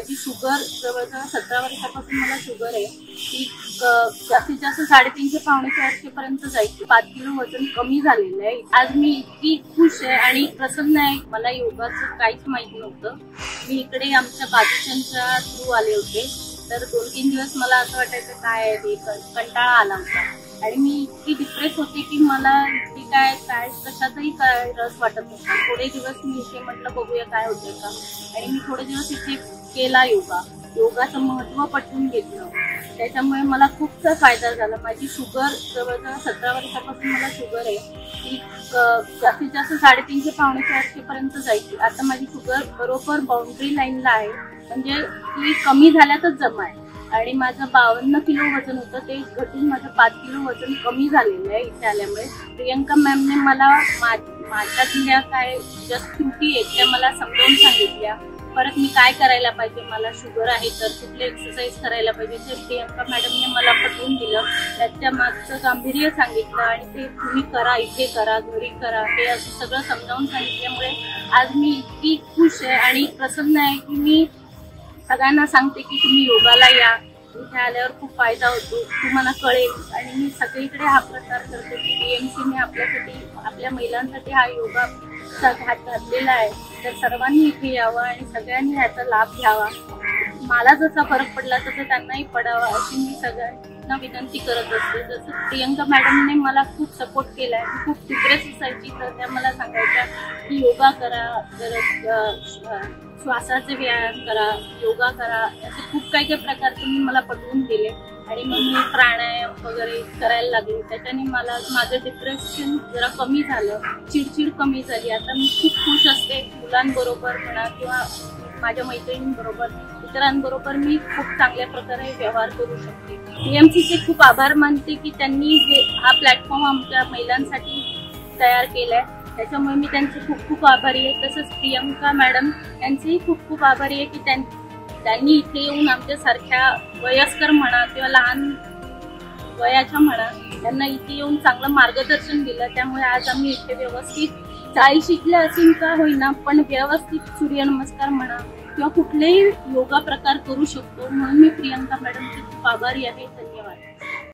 माझी शुगर जवळजवळ 17 वर्षापासून मला शुगर आहे. ती जास्तीत जास्त 350 पावणे 400 पर्यंत जायची. 5 किलो वजन कमी झालेलं आहे. आज मी इतकी खुश आहे आणि प्रसन्न आहे. मला योगाचं काहीच माहिती नव्हतं. मी इकडे आमच्या बाजूच्यांच्या थ्रू आले होते. तर 2-3 दिवस मला असं वाटायचं काय आहे, कंटाळा आला होता आणि मी इतकी डिप्रेस होते की मला इतकी काय कशातही काय रस वाटत नव्हता. थोडे दिवस मी इथे म्हटलं बघूया काय होतंय का, आणि मी थोडे दिवस इथे केला योगाचं महत्व पटवून घेतलं. त्याच्यामुळे मला खूप फायदा झाला. माझी शुगर जवळजवळ 17 वर्षापासून मला शुगर आहे. ती जास्तीत जास्त 350 पावणे 400 पर्यंत जायची. आता माझी शुगर बरोबर बाउंड्री लाईनला आहे, म्हणजे ती कमी झाल्यातच जमा आहे. आणि माझं 52 किलो वजन होतं, ते घटून माझं 5 किलो वजन कमी झालेलं आहे इथे आल्यामुळे. प्रियंका मॅमने मला माझ्यातल्या काय जस्ट त्रुटी आहेत त्या मला समजावून सांगितल्या. परत मी काय करायला पाहिजे, मला शुगर आहे तर कुठले एक्सरसाइज करायला पाहिजे ते प्रियंका मॅडमने मला पटवून दिलं. त्याच्या मागचं गांभीर्य सांगितलं आणि ते तुम्ही करा, इथे करा, घरी करा, हे असं सगळं समजावून सांगितल्यामुळे आज मी इतकी खुश आहे आणि प्रसन्न आहे की मी सगळ्यांना सांगते की तुम्ही योगाला या. इथे आल्यावर खूप फायदा होतो, तुम्हाला कळेल. आणि मी सगळीकडे हा प्रचार करते की BMCने आपल्यासाठी, आपल्या महिलांसाठी हा योगा घातलेला आहे. तर सर्वांनी इथे यावं आणि सगळ्यांनी ह्याचा लाभ घ्यावा. मला जसा फरक पडला तसं त्यांनाही पडावा अशी मी सगळ्यांना विनंती करत असते. जसं प्रियंका मॅडमने मला खूप सपोर्ट केला आहे. मी खूप डिप्रेस असायची तर त्या मला सांगायच्या की योगा करा, श्वासाचे व्यायाम करा, योगा करा, असे खूप काही प्रकार तुम्ही मला पटवून दिले. आणि मग मी प्राणायाम वगैरे करायला लागले. त्याच्याने मला माझं डिप्रेशन जरा कमी झालं, चिडचिड कमी झाली. आता मी खूप खुश असते. मुलांबरोबर म्हणा किंवा माझ्या मैत्रिणींबरोबर, इतरांबरोबर मी खूप चांगल्या प्रकारे व्यवहार करू शकते. BMCचे खूप आभार मानते की त्यांनी हा प्लॅटफॉर्म आमच्या महिलांसाठी तयार केलाय. त्याच्यामुळे मी त्यांचे खूप खूप आभारी आहे. तसंच प्रियंका मॅडम यांचेही खूप खूप आभारी आहे की त्यांनी इथे येऊन आमच्यासारख्या वयस्कर म्हणा किंवा लहान वयाच्या म्हणा त्यांना इथे येऊन चांगलं मार्गदर्शन दिलं. त्यामुळे आज आम्ही इथे व्यवस्थित 40शीतल्या असून का होईना पण व्यवस्थित सूर्यनमस्कार म्हणा किंवा कुठलेही योगा प्रकार करू शकतो. म्हणून मी प्रियंका मॅडमची खूप आभारी आहे.